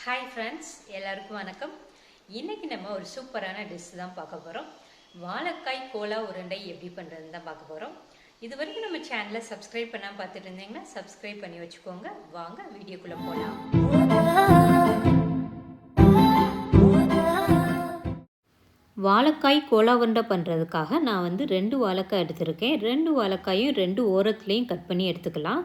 Hi friends, எல்லாருக்கும் வணக்கம். இன்றைக்கி நம்ம ஒரு சூப்பரான டிஷ் தான் பார்க்க போகிறோம். வாழைக்காய் கோலா உருண்டை எப்படி பண்ணுறதுன்னு தான் பார்க்க போகிறோம். இது வரைக்கும் நம்ம சேனலை சப்ஸ்கிரைப் பண்ணாமல் பார்த்துட்டு இருந்தீங்கன்னா சப்ஸ்கிரைப் பண்ணி வச்சுக்கோங்க. வாங்க வீடியோக்குள்ளே போகலாம். வாழைக்காய் கோலா உருண்டை பண்ணுறதுக்காக நான் 2 வாழைக்காய் எடுத்திருக்கேன். 2 வாழைக்காயும் 2 ஓரத்துலேயும் கட் பண்ணி எடுத்துக்கலாம்.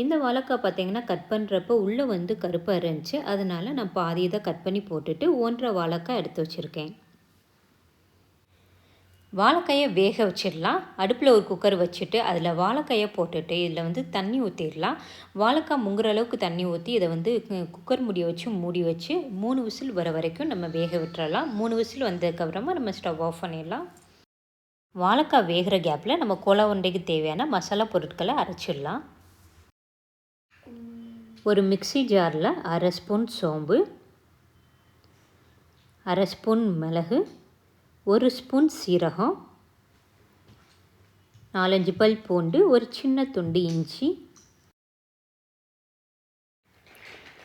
இந்த வாழைக்காய் பார்த்திங்கன்னா கட் பண்ணுறப்போ உள்ளே கருப்பாக இருந்துச்சு. அதனால் நான் பாதி இதை கட் பண்ணி போட்டுட்டு 1.5 வாழைக்காய் எடுத்து வச்சுருக்கேன். வாழைக்காயை வேக வச்சிடலாம். அடுப்பில் ஒரு குக்கர் வச்சுட்டு அதில் வாழைக்காயை போட்டுட்டு இதில் தண்ணி ஊற்றிடலாம். வாழைக்காய் முங்குற அளவுக்கு தண்ணி ஊற்றி இதை குக்கர் மூடி வச்சு 3 விசில் வர வரைக்கும் நம்ம வேக விட்டுறலாம். 3 விசில் வந்ததுக்கப்புறமா நம்ம ஸ்டவ் ஆஃப் பண்ணிடலாம். வாழைக்காய் வேகிற கேப்பில் நம்ம கோலா உருண்டைக்கு தேவையான மசாலா பொருட்களை அரைச்சிடலாம். ஒரு மிக்ஸி ஜாரில் 1/2 ஸ்பூன் சோம்பு, 1/2 ஸ்பூன் மிளகு, 1 ஸ்பூன் சீரகம், 4-5 பல் பூண்டு, ஒரு சின்ன துண்டு இஞ்சி,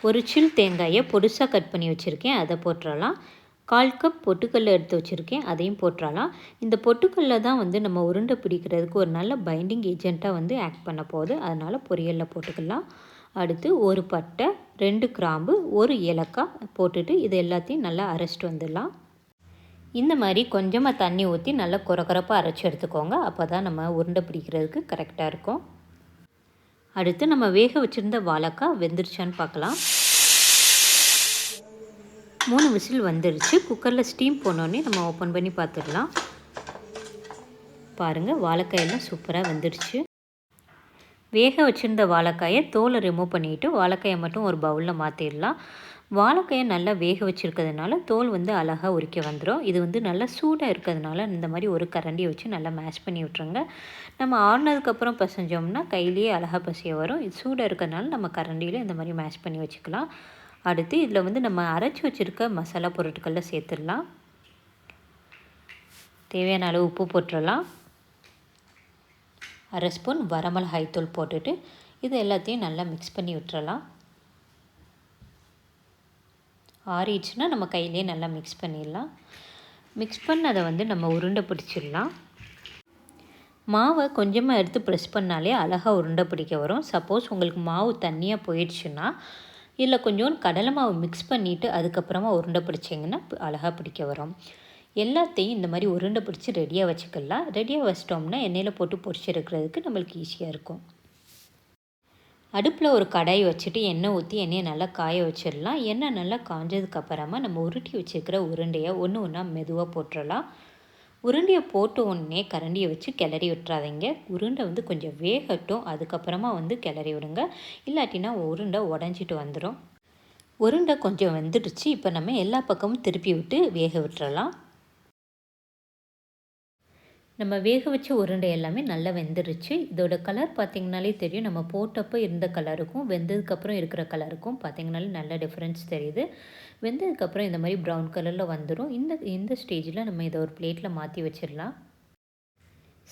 ஒரு சில் தேங்காயை பொடிசாக கட் பண்ணி வச்சுருக்கேன், அதை போட்டுடலாம். 1/4 கப் பொட்டுக்கல்லை எடுத்து வச்சுருக்கேன், அதையும் போட்டுடலாம். இந்த பொட்டுக்கல்லை தான் நம்ம உருண்டை பிடிக்கிறதுக்கு ஒரு நல்ல பைண்டிங் ஏஜெண்ட்டாக ஆக்ட் பண்ண போகுது. அதனால் பொரியலில் போட்டுக்கலாம். அடுத்து ஒரு பட்டை, 2 கிராம்பு, ஒரு ஏலக்காய் போட்டுட்டு இது எல்லாத்தையும் நல்லா அரைச்சிட்டு வந்துடலாம். இந்த மாதிரி கொஞ்சமாக தண்ணி ஊற்றி நல்லா குறக்குறப்பாக அரைச்சி எடுத்துக்கோங்க. அப்போ தான் நம்ம உருண்டை பிடிக்கிறதுக்கு கரெக்டாக இருக்கும். அடுத்து நம்ம வேக வச்சுருந்த வாழைக்காய் வெந்துருச்சான்னு பார்க்கலாம். 3 விசில் வந்துருச்சு. குக்கரில் ஸ்டீம் போனோடனே நம்ம ஓப்பன் பண்ணி பார்த்துடலாம். பாருங்கள், வாழைக்காயெல்லாம் சூப்பராக வெந்துருச்சு. வேக வச்சுருந்த வாழைக்காயை தோலை ரிமூவ் பண்ணிவிட்டு வாழைக்காயை மட்டும் ஒரு பவுலில் மாற்றிடலாம். வாழைக்காயை நல்லா வேக வச்சுருக்கிறதுனால தோல் அழகாக உரிக்க வந்துடும். இது நல்லா சூடாக இருக்கிறதுனால இந்த மாதிரி ஒரு கரண்டியை வச்சு நல்லா மேஷ் பண்ணி விட்ருங்க. நம்ம ஆறுனதுக்கப்புறம் பசைஞ்சோம்னா கையிலேயே அழகாக பசைய வரும். இது சூடாக இருக்கிறதுனால நம்ம கரண்டியில் இந்த மாதிரி மேஷ் பண்ணி வச்சுக்கலாம். அடுத்து இதில் நம்ம அரைச்சி வச்சுருக்க மசாலா பொருட்களில் சேர்த்துடலாம். தேவையான அளவு உப்பு போட்டுடலாம். 1/2 ஸ்பூன் வரமிளகாய் தூள் போட்டுட்டு இது எல்லாத்தையும் நல்லா மிக்ஸ் பண்ணி விட்டுறலாம். ஆறிடுச்சுன்னா நம்ம கையிலே நல்லா மிக்ஸ் பண்ணிடலாம். மிக்ஸ் பண்ணதை நம்ம உருண்டை பிடிச்சிடலாம். மாவை கொஞ்சமாக எடுத்து ப்ரெஸ் பண்ணாலே அழகாக உருண்டை பிடிக்க வரும். சப்போஸ் உங்களுக்கு மாவு தண்ணியாக போயிடுச்சுன்னா இதில் கொஞ்சோண்டு கடலை மாவு மிக்ஸ் பண்ணிவிட்டு அதுக்கப்புறமா உருண்டை பிடிச்சிங்கன்னா அழகாக பிடிக்க வரும். எல்லாத்தையும் இந்த மாதிரி உருண்டை பிடிச்சி ரெடியாக வச்சுக்கலாம். ரெடியாக வச்சிட்டோம்னா எண்ணெயில் போட்டு பொரிச்செடுக்கிறதுக்கு நம்மளுக்கு ஈஸியாக இருக்கும். அடுப்பில் ஒரு கடாய் வச்சுட்டு எண்ணெய் ஊற்றி எண்ணெயை நல்லா காய வச்சிடலாம். எண்ணெய் நல்லா காஞ்சதுக்கப்புறமா நம்ம உருட்டி வச்சுருக்கிற உருண்டையை ஒன்று ஒன்றா மெதுவாக போட்டுடலாம். உருண்டையை போட்டு உடனே கரண்டியை வச்சு கிளறி விட்டுறாதீங்க. உருண்டை கொஞ்சம் வேகட்டும், அதுக்கப்புறமா கிளறி விடுங்க. இல்லாட்டினா உருண்டை உடஞ்சிட்டு வந்துடும். உருண்டை கொஞ்சம் வெந்துடுச்சு. இப்போ நம்ம எல்லா பக்கமும் திருப்பி விட்டு வேக விட்டுறலாம். நம்ம வேக வச்ச உருண்டை எல்லாமே நல்லா வெந்துருச்சு. இதோட கலர் பார்த்திங்கனாலே தெரியும். நம்ம போட்டப்போ இருந்த கலருக்கும் வெந்ததுக்கப்புறம் இருக்கிற கலருக்கும் பார்த்திங்கனாலே நல்ல டிஃப்ரென்ஸ் தெரியுது. வெந்ததுக்கப்புறம் இந்த மாதிரி ப்ரௌன் கலரில் வந்துடும். இந்த ஸ்டேஜில் நம்ம இதை ஒரு பிளேட்டில் மாற்றி வச்சிடலாம்.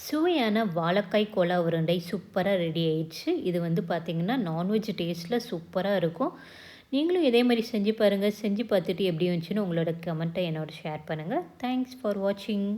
சுவையான வாழைக்காய் கோலா உருண்டை சூப்பராக ரெடி ஆயிடுச்சு. இது பார்த்திங்கன்னா நான்வெஜ் டேஸ்ட்டில் சூப்பராக இருக்கும். நீங்களும் இதே மாதிரி செஞ்சு பாருங்கள். செஞ்சு பார்த்துட்டு எப்படி வந்துச்சுன்னு உங்களோட கமெண்ட்டை என்னோட ஷேர் பண்ணுங்கள். தேங்க்ஸ் ஃபார் வாட்சிங்.